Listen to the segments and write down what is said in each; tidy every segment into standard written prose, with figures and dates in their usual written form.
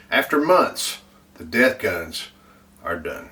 After months, the death guns are done.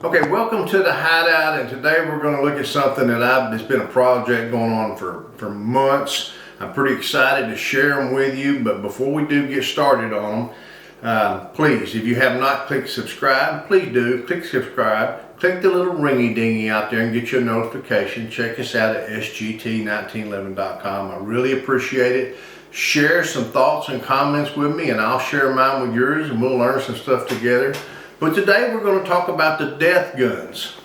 Okay, welcome to the Hideout, and today we're going to look at something that it's been a project going on for months. I'm pretty excited to share them with you, but before we do get started on them, please, if you have not clicked subscribe, please do click subscribe. Click the little ringy dingy out there and get your notification. Check us out at sgt1911.com. I really appreciate it. Share some thoughts and comments with me, and I'll share mine with yours, and we'll learn some stuff together. But today we're going to talk about the death guns.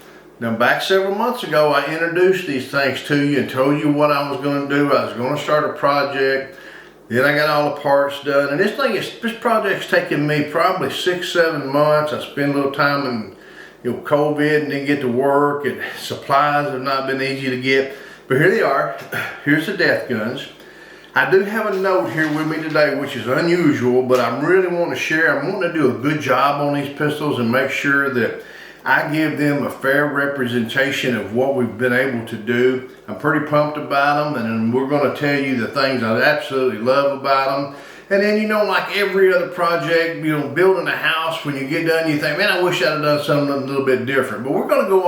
Now, back several months ago, I introduced these things to you and told you what I was going to do. I was going to start a project. Then I got all the parts done. And this project's taken me probably 6-7 months. I spent a little time in COVID and didn't get to work, and supplies have not been easy to get. But here they are. Here's the death guns. I do have a note here with me today, which is unusual, but I really want to share. I'm wanting to do a good job on these pistols and make sure that I give them a fair representation of what we've been able to do. I'm pretty pumped about them, and then we're going to tell you the things I absolutely love about them. And then, like every other project, building a house, when you get done, you think, man, I wish I'd have done something a little bit different. But we're going to go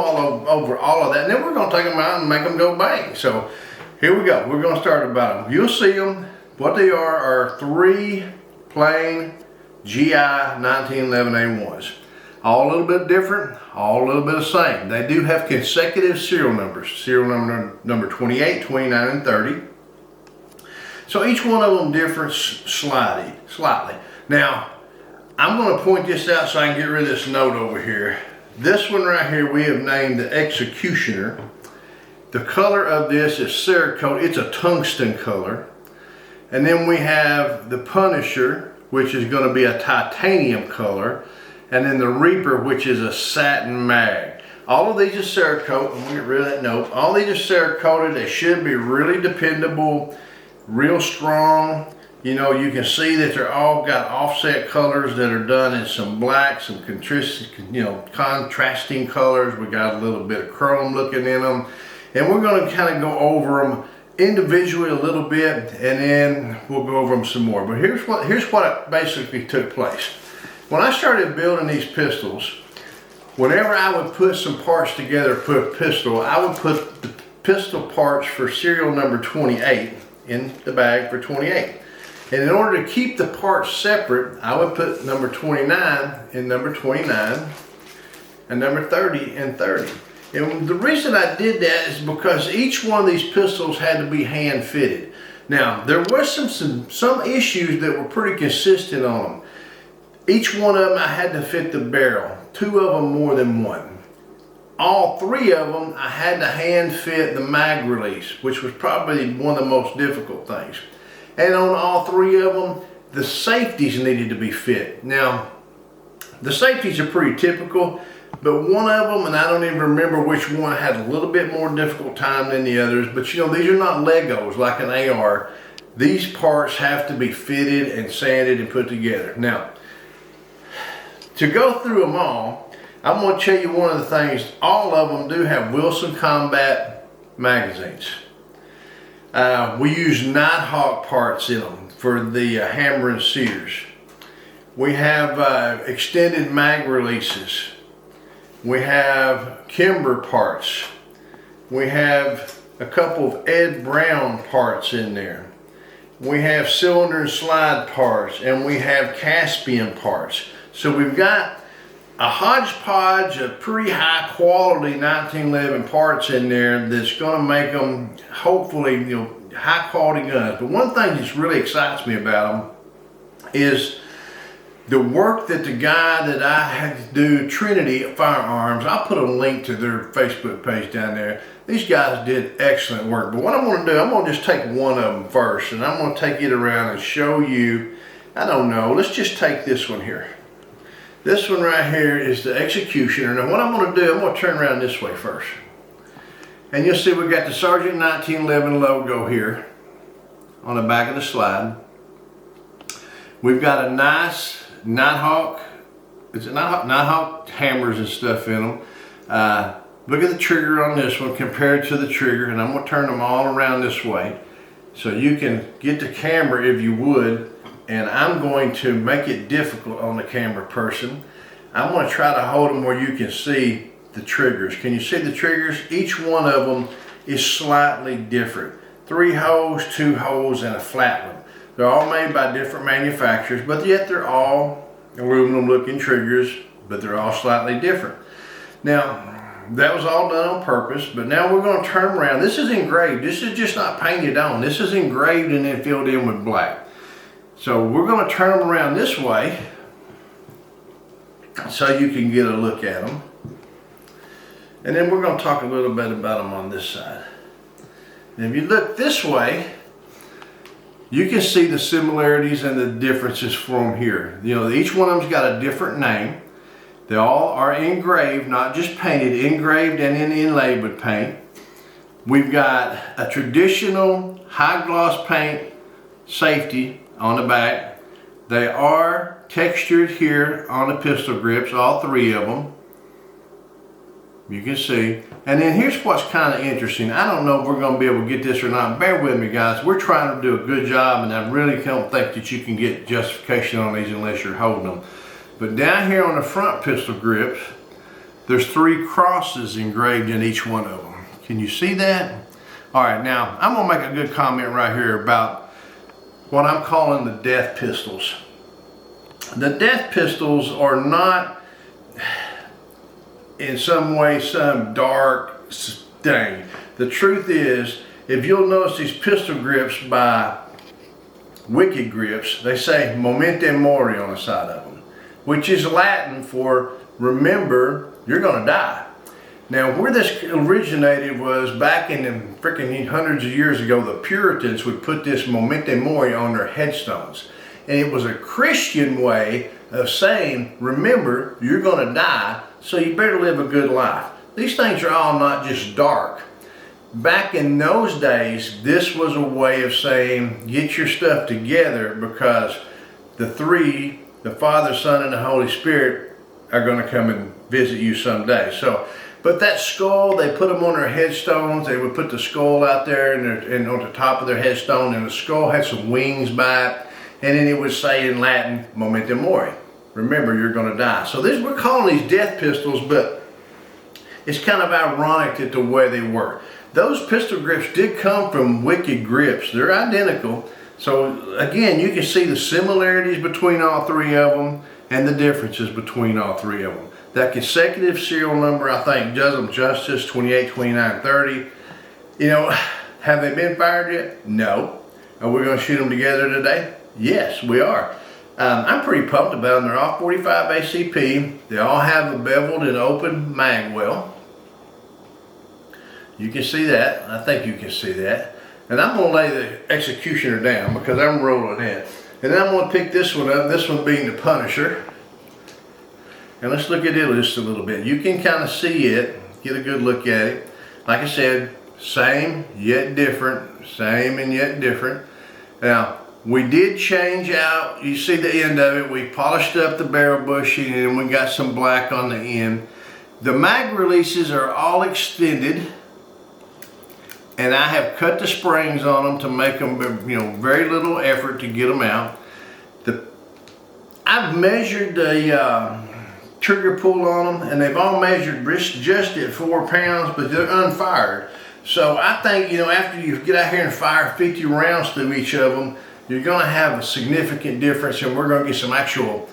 over all of that, and then we're going to take them out and make them go bang. So here we go. We're going to start about them. You'll see them. What they are 3 plain GI 1911A1s. All a little bit different, all a little bit the same. They do have consecutive serial numbers. Serial number 28, 29, and 30. So each one of them differs slightly. Now, I'm going to point this out so I can get rid of this note over here. This one right here we have named the Executioner. The color of this is Cerakote. It's a tungsten color. And then we have the Punisher, which is going to be a titanium color. And then the Reaper, which is a satin mag. All of these are Cerakote. I'm going to get rid of that note. All these are Cerakoted. They should be really dependable, real strong. You can see that they're all got offset colors that are done in some black, some contrasting colors. We got a little bit of chrome looking in them. And we're going to kind of go over them individually a little bit, and then we'll go over them some more. But here's what basically took place. When I started building these pistols, whenever I would put some parts together for a pistol, I would put the pistol parts for serial number 28 in the bag for 28. And in order to keep the parts separate, I would put number 29 in number 29 and number 30 in 30. And the reason I did that is because each one of these pistols had to be hand fitted. Now, there was some issues that were pretty consistent on them. Each one of them I had to fit the barrel, 2 of them more than one. All 3 of them I had to hand fit the mag release, which was probably one of the most difficult things. And on all 3 of them, the safeties needed to be fit. Now, the safeties are pretty typical, but one of them, and I don't even remember which one, had a little bit more difficult time than the others. But these are not Legos like an AR. These parts have to be fitted and sanded and put together. Now, to go through them all, I'm going to tell you one of the things. All of them do have Wilson Combat magazines. We use Nighthawk parts in them for the hammer and sears. We have extended mag releases. We have Kimber parts. We have a couple of Ed Brown parts in there. we have cylinder and slide parts, and we have Caspian parts. So we've got a hodgepodge of pretty high quality 1911 parts in there that's going to make them hopefully, high quality guns. But one thing that really excites me about them is the work that the guy that I had to do, Trinity Firearms, I'll put a link to their Facebook page down there. These guys did excellent work. But what I'm going to do, I'm going to just take one of them first, and I'm going to take it around and show you, I don't know, let's just take this one here. This one right here is the Executioner. Now what I'm going to do, I'm going to turn around this way first. And you'll see we've got the Sarge 1911 logo here on the back of the slide. We've got a nice Nighthawk, it's a Nighthawk hammers and stuff in them. Look at the trigger on this one compared to the trigger, and I'm going to turn them all around this way so you can get the camera if you would, and I'm going to make it difficult on the camera person. I'm going to try to hold them where you can see the triggers. Can you see the triggers? Each one of them is slightly different. 3 holes, 2 holes, and a flat one. They're all made by different manufacturers, but yet they're all aluminum looking triggers, but they're all slightly different. Now, that was all done on purpose, but now we're going to turn them around. This is engraved. This is just not painted on. This is engraved and then filled in with black. So we're going to turn them around this way so you can get a look at them. And then we're going to talk a little bit about them on this side. And if you look this way, you can see the similarities and the differences from here. Each one of them's got a different name. They all are engraved, not just painted, engraved and then inlaid with paint. We've got a traditional high gloss paint safety on the back. They are textured here on the pistol grips, all 3 of them. You can see. And then here's what's kind of interesting. I don't know if we're going to be able to get this or not. Bear with me, guys. We're trying to do a good job, and I really don't think that you can get justification on these unless you're holding them. But down here on the front pistol grips, there's 3 crosses engraved in each one of them. Can you see that? All right, now I'm going to make a good comment right here about what I'm calling the death pistols. The death pistols are not in some way some dark stain. The truth is, if you'll notice these pistol grips by Wicked Grips, they say Memento Mori on the side of them, which is Latin for remember, you're going to die. Now, where this originated was back in the freaking hundreds of years ago, the Puritans would put this Memento Mori on their headstones. And it was a Christian way of saying, remember, you're going to die, so you better live a good life. These things are all not just dark. Back in those days, this was a way of saying, get your stuff together, because the 3, the Father, Son, and the Holy Spirit, are going to come and visit you someday. So, but that skull, they put them on their headstones. They would put the skull out there and on the top of their headstone, and the skull had some wings by it, and then it would say in Latin, Memento Mori. Remember, you're going to die. So we're calling these death pistols, but it's kind of ironic that the way they were. Those pistol grips did come from Wicked Grips. They're identical. So again, you can see the similarities between all 3 of them and the differences between all 3 of them. That consecutive serial number, I think, does them justice, 28, 29, 30. Have they been fired yet? No. Are we going to shoot them together today? Yes, we are. I'm pretty pumped about them. They're all 45 ACP. They all have a beveled and open mag well. You can see that. I think you can see that. And I'm going to lay the Executioner down because I'm rolling it. And then I'm going to pick this one up, this one being the Punisher. And let's look at it just a little bit. You can kind of see it, get a good look at it. Like I said, same yet different, same and yet different. Now, we did change out, you see the end of it, we polished up the barrel bushing and we got some black on the end. The mag releases are all extended, and I have cut the springs on them to make them, very little effort to get them out. I've measured the trigger pull on them, and they've all measured just at 4 pounds, but they're unfired. So I think, after you get out here and fire 50 rounds through each of them, you're going to have a significant difference, and we're going to get some actual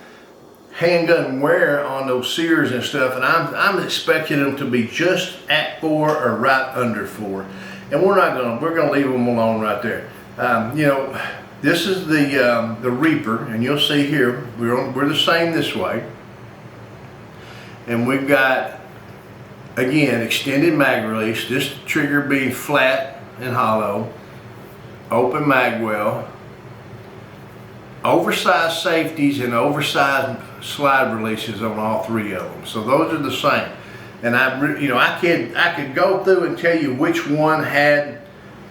handgun wear on those sears and stuff, and I'm expecting them to be just at 4 or right under 4. And we're going to leave them alone right there. This is the Reaper, and you'll see here, we're the same this way. And we've got, again, extended mag release, this trigger being flat and hollow, open mag well, oversized safeties and oversized slide releases on all 3 of them. So those are the same. And I could go through and tell you which one had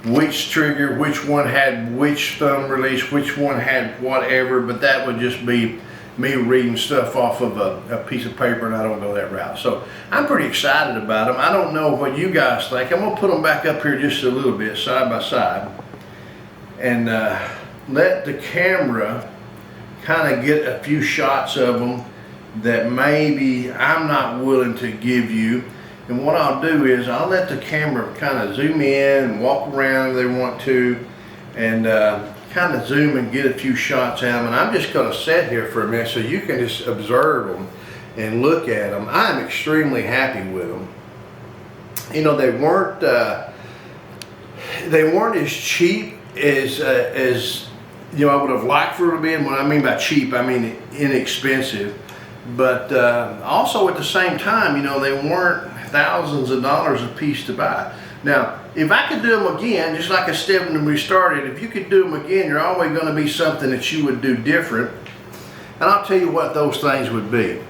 which trigger, which one had which thumb release, which one had whatever, but that would just be me reading stuff off of a piece of paper, and I don't go that route. So I'm pretty excited about them. I don't know what you guys think. I'm gonna put them back up here just a little bit, side by side, and let the camera kind of get a few shots of them that maybe I'm not willing to give you. And what I'll do is I'll let the camera kind of zoom in and walk around if they want to, and kind of zoom and get a few shots at them. And I'm just going to sit here for a minute so you can just observe them and look at them. I'm extremely happy with them. They weren't as cheap as I would have liked for them to be. And when I mean by cheap, I mean inexpensive. But also at the same time, they weren't thousands of dollars a piece to buy. Now, if I could do them again, just like I said when we started, if you could do them again, you're always going to be something that you would do different. And I'll tell you what those things would be.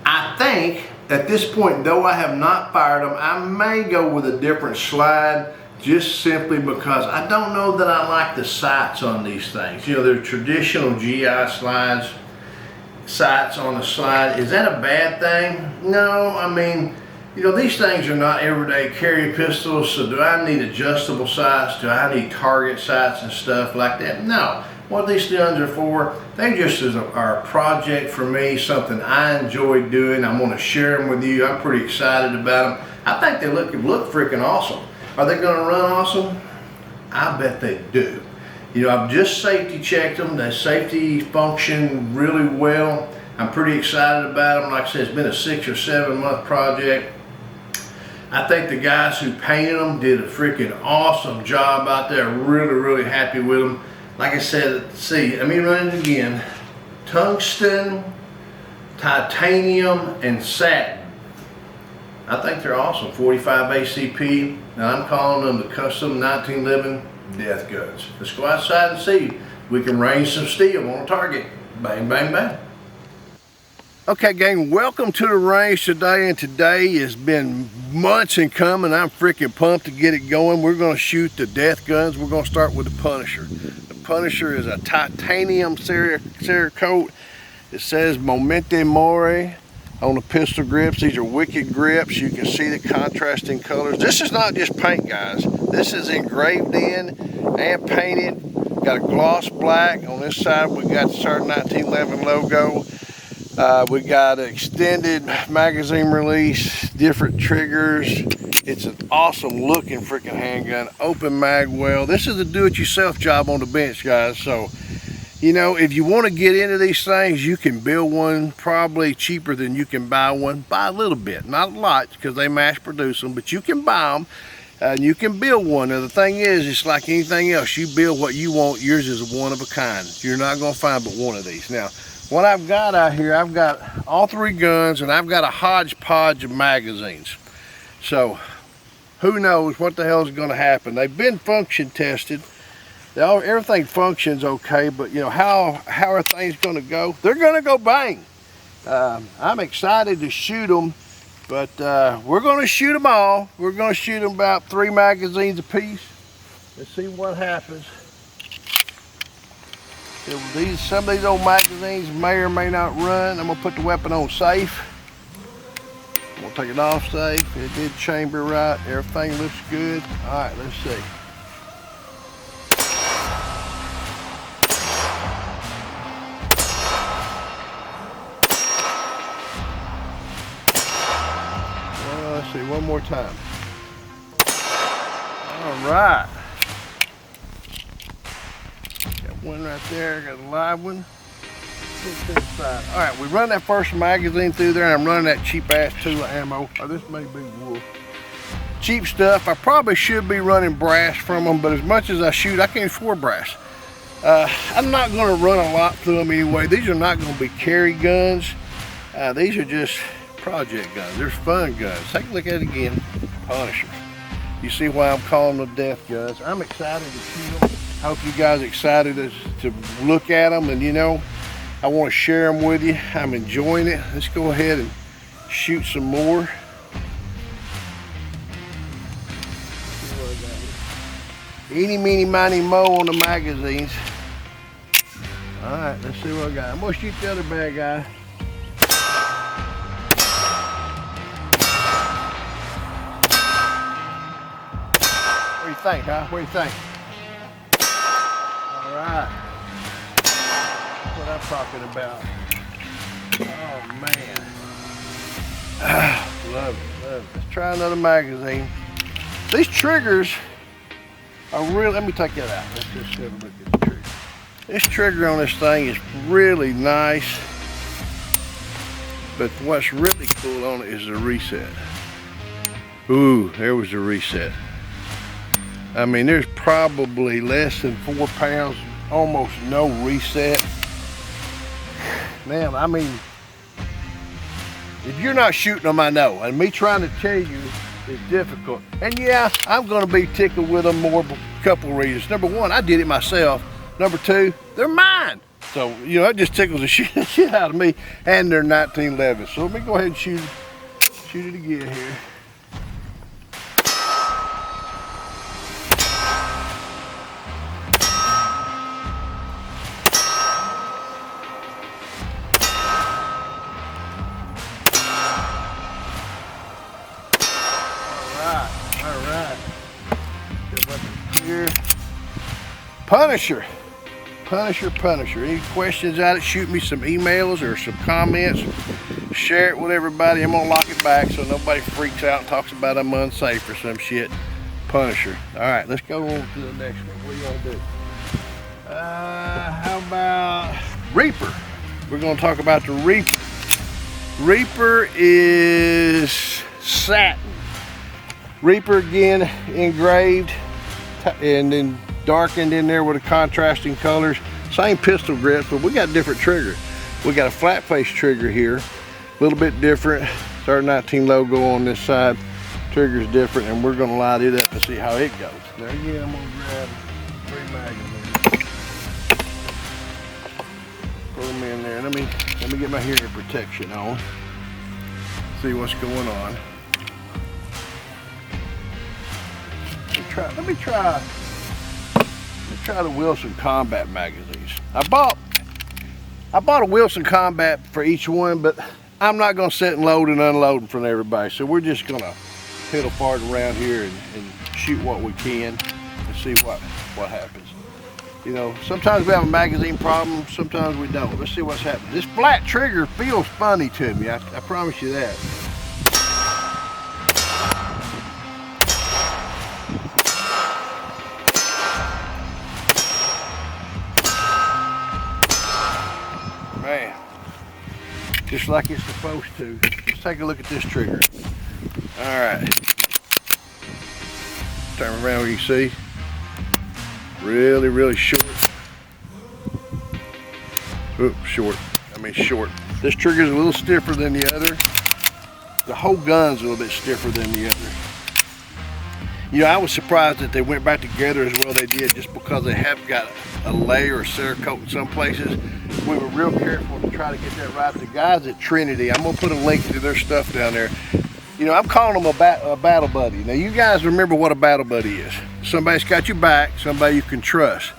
I think at this point, though I have not fired them, I may go with a different slide, just simply because I don't know that I like the sights on these things. They're traditional GI slides, sights on the slide. Is that a bad thing? No, I mean, these things are not everyday carry pistols, so do I need adjustable sights? Do I need target sights and stuff like that? No. What these guns are for, they just are a project for me, something I enjoy doing. I'm going to share them with you. I'm pretty excited about them. I think they look freaking awesome. Are they going to run awesome? I bet they do. I've just safety checked them. The safety function really well. I'm pretty excited about them. Like I said, it's been a 6 or 7 month project. I think the guys who painted them did a freaking awesome job out there. Really, really happy with them. Like I said, see, let me run it again. Tungsten, titanium, and satin. I think they're awesome. 45 ACP. Now I'm calling them the custom 1911 death guns. Let's go outside and see. We can range some steel on a target. Bang, bang, bang. Okay, gang, welcome to the range today, and today has been months in coming. I'm freaking pumped to get it going. We're going to shoot the death guns. We're going to start with the Punisher. The Punisher is a titanium Cerakote. It says Memento Mori on the pistol grips. These are wicked grips. You can see the contrasting colors. This is not just paint, guys. This is engraved in and painted. Got a gloss black. On this side, we got the Sarge 1911 logo. We got an extended magazine release, different triggers. It's an awesome looking freaking handgun. Open mag well. This is a do-it-yourself job on the bench, guys. So, if you want to get into these things, you can build one probably cheaper than you can buy one. Buy a little bit, not a lot, because they mass produce them, but you can buy them and you can build one. Now, the thing is, it's like anything else. You build what you want. Yours is one of a kind. You're not going to find but one of these. Now, what I've got out here, I've got all 3 guns, and I've got a hodgepodge of magazines. So who knows what the hell is going to happen. They've been function tested. Everything functions okay, but how are things going to go? They're going to go bang. I'm excited to shoot them, but we're going to shoot them all. We're going to shoot them about 3 magazines a piece. Let's see what happens. Some of these old magazines may or may not run. I'm gonna put the weapon on safe. I'm gonna take it off safe. It did chamber right. Everything looks good. All right, let's see. Well, let's see, one more time. right. Got one right there, got a live one. All right, we run that first magazine through there, and I'm running that cheap ass Tula ammo. Oh, this may be wool. Cheap stuff. I probably should be running brass from them, but as much as I shoot, I can't afford brass. I'm not going to run a lot through them anyway. These are not going to be carry guns. These are just project guns. They're fun guns. Take a look at it again. Punisher. You see why I'm calling them death guns. I'm excited to shoot them. I hope you guys are excited to look at them, and you know, I want to share them with you. I'm enjoying it. Let's go ahead and shoot some more. Eeny, meeny, miny, mo on the magazines. All right, let's see what I got. I'm gonna shoot the other bad guy. What do you think, huh? What do you think? All right. That's what I'm talking about. Oh, man. Love it, love it. Let's try another magazine. These triggers are really, let me take that out. Let's just have a look at the trigger. This trigger on this thing is really nice, but what's really cool on it is the reset. Ooh, there was the reset. I mean, there's probably less than 4 pounds, almost no reset. Man, I mean, if you're not shooting them, I know. And me trying to tell you is difficult. And yeah, I'm gonna be tickled with them more for a couple of reasons. Number one, I did it myself. Number two, they're mine. So, you know, it just tickles the shit out of me. And they're 1911. So let me go ahead and shoot it again here. Punisher. Any questions out it, shoot me some emails or some comments. Share it with everybody. I'm gonna lock it back so nobody freaks out and talks about I'm unsafe or some shit. Punisher. All right, let's go on to the next one. What are you gonna do? How about Reaper? We're gonna talk about the Reaper. Reaper is satin. Reaper again, engraved and then darkened in there with the contrasting colors. Same pistol grips, but we got different triggers. We got a flat face trigger here, a little bit different. 19 logo on this side. Trigger's different, and we're gonna light it up and see how it goes. There again, I'm gonna grab 3 magazines. Put them in there. Let me get my hearing protection on. See what's going on. Let me try the Wilson Combat magazines. I bought a Wilson Combat for each one, but I'm not gonna sit and load and unload them from everybody. So we're just gonna piddle fart around here and shoot what we can and see what happens. You know, sometimes we have a magazine problem, sometimes we don't. Let's see what's happening. This flat trigger feels funny to me, I promise you that. Man, just like it's supposed to. Let's take a look at this trigger. All right. Turn around where you see. Really, really short. Oops, short. I mean short. This trigger is a little stiffer than the other. The whole gun's a little bit stiffer than the other. You know, I was surprised that they went back together as well they did, just because they have got a layer of Cerakote in some places. We were real careful to try to get that right. The guys at Trinity, I'm gonna put a link to their stuff down there. You know, I'm calling them a battle buddy. Now, you guys remember what a battle buddy is. Somebody's got your back, somebody you can trust.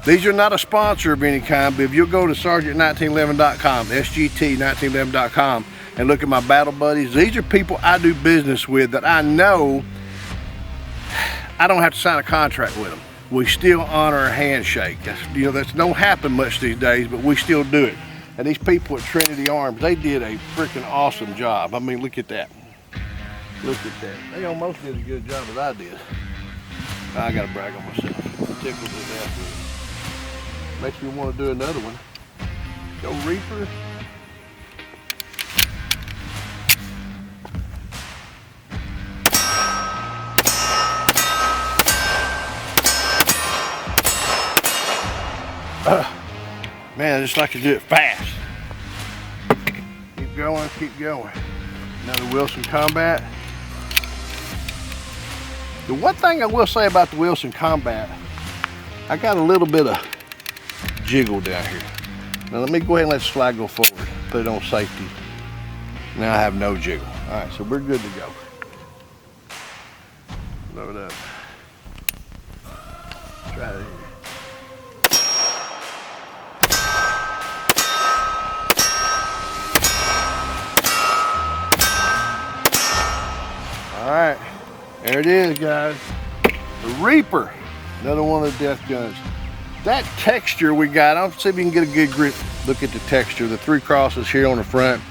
These are not a sponsor of any kind, but if you'll go to Sarge1911.com, SGT1911.com, and look at my battle buddies, these are people I do business with that I know I don't have to sign a contract with them. We still honor a handshake. That don't happen much these days, but we still do it. And these people at Trinity Arms, they did a freaking awesome job. I mean, look at that. Look at that. They almost did as good a job as I did. I gotta brag on myself. I'm tickled to death with it. Makes me want to do another one. Go Reaper. Man, I just like to do it fast. Keep going, keep going. Another Wilson Combat. The one thing I will say about the Wilson Combat, I got a little bit of jiggle down here. Now let me go ahead and let the slide go forward. Put it on safety. Now I have no jiggle. All right, so we're good to go. Load up. Try it here. All right, there it is, guys. The Reaper, another one of the death guns. That texture we got, I'll see if we can get a good grip. Look at the texture. The 3 crosses here on the front,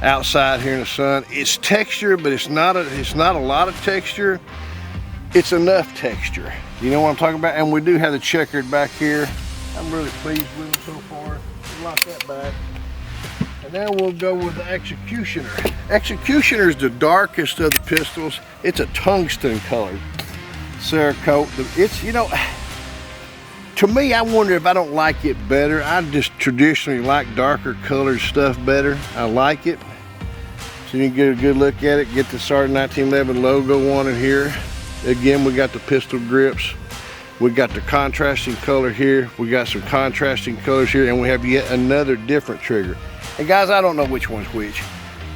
outside here in the sun. It's texture, but it's not a lot of texture. It's enough texture. You know what I'm talking about? And we do have the checkered back here. I'm really pleased with them so far. Lock that back. And then we'll go with the Executioner. Executioner is the darkest of the pistols. It's a tungsten color Cerakote. It's, you know, to me, I wonder if I don't like it better. I just traditionally like darker colored stuff better. I like it. So you can get a good look at it. Get the Sarge 1911 logo on it here. Again, we got the pistol grips. We got the contrasting color here. We got some contrasting colors here, and we have yet another different trigger. And guys, I don't know which one's which.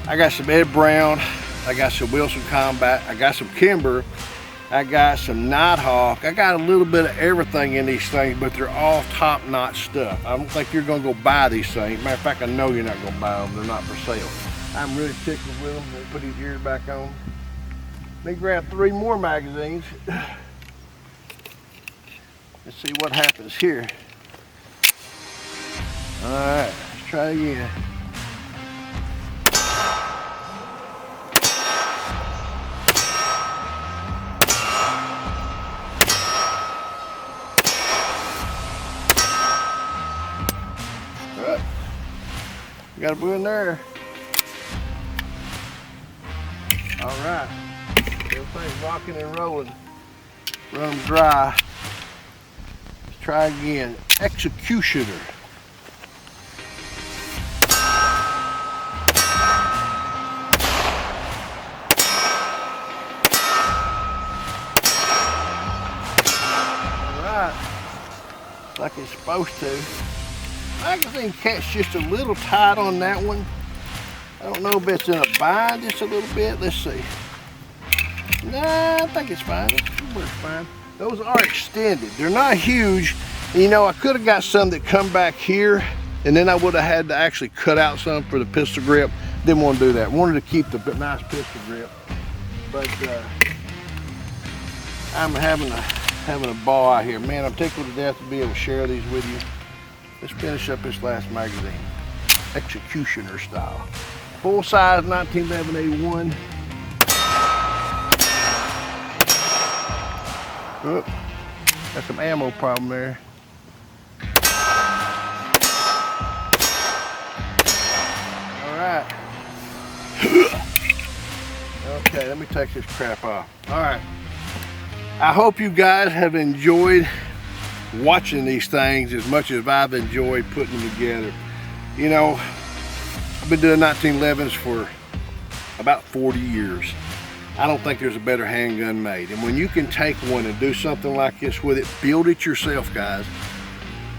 I got some Ed Brown, I got some Wilson Combat, I got some Kimber, I got some Nighthawk. I got a little bit of everything in these things, but they're all top-notch stuff. I don't think you're gonna go buy these things. Matter of fact, I know you're not gonna buy them. They're not for sale. I'm really tickled with them. Let me put these ears back on. Let me grab 3 more magazines. Let's see what happens here. All right, let's try again. Got to put in there. All right. Everything's rocking and rolling. Run them dry. Let's try again. Executioner. All right. Like it's supposed to. Magazine cat's just a little tight on that one. I don't know if it's in a bind just a little bit. Let's see. Nah, I think it's fine. It works fine. Those are extended. They're not huge. You know, I could have got some that come back here, and then I would have had to actually cut out some for the pistol grip. Didn't want to do that. Wanted to keep the nice pistol grip. But I'm having a ball out here. Man, I'm tickled to death to be able to share these with you. Let's finish up this last magazine. Executioner style. Full size 1911 A1. Oh, got some ammo problem there. All right. Okay, let me take this crap off. All right. I hope you guys have enjoyed watching these things as much as I've enjoyed putting them together. You know, I've been doing 1911s for about 40 years. I don't think there's a better handgun made. And when you can take one and do something like this with it, build it yourself, guys.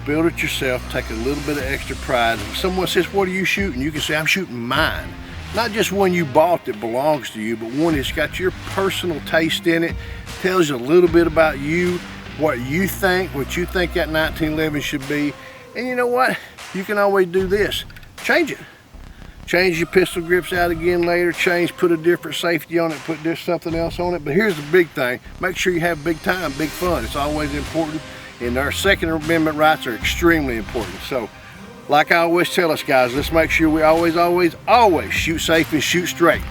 Build it yourself, take a little bit of extra pride. If someone says, what are you shooting? You can say, I'm shooting mine. Not just one you bought that belongs to you, but one that's got your personal taste in it, tells you a little bit about you, what you think that 1911 should be. And you know what? You can always do this. Change it. Change your pistol grips out again later. Put a different safety on it, put something else on it. But here's the big thing. Make sure you have big time, big fun. It's always important. And our Second Amendment rights are extremely important. So, like I always tell us guys, let's make sure we always shoot safe and shoot straight.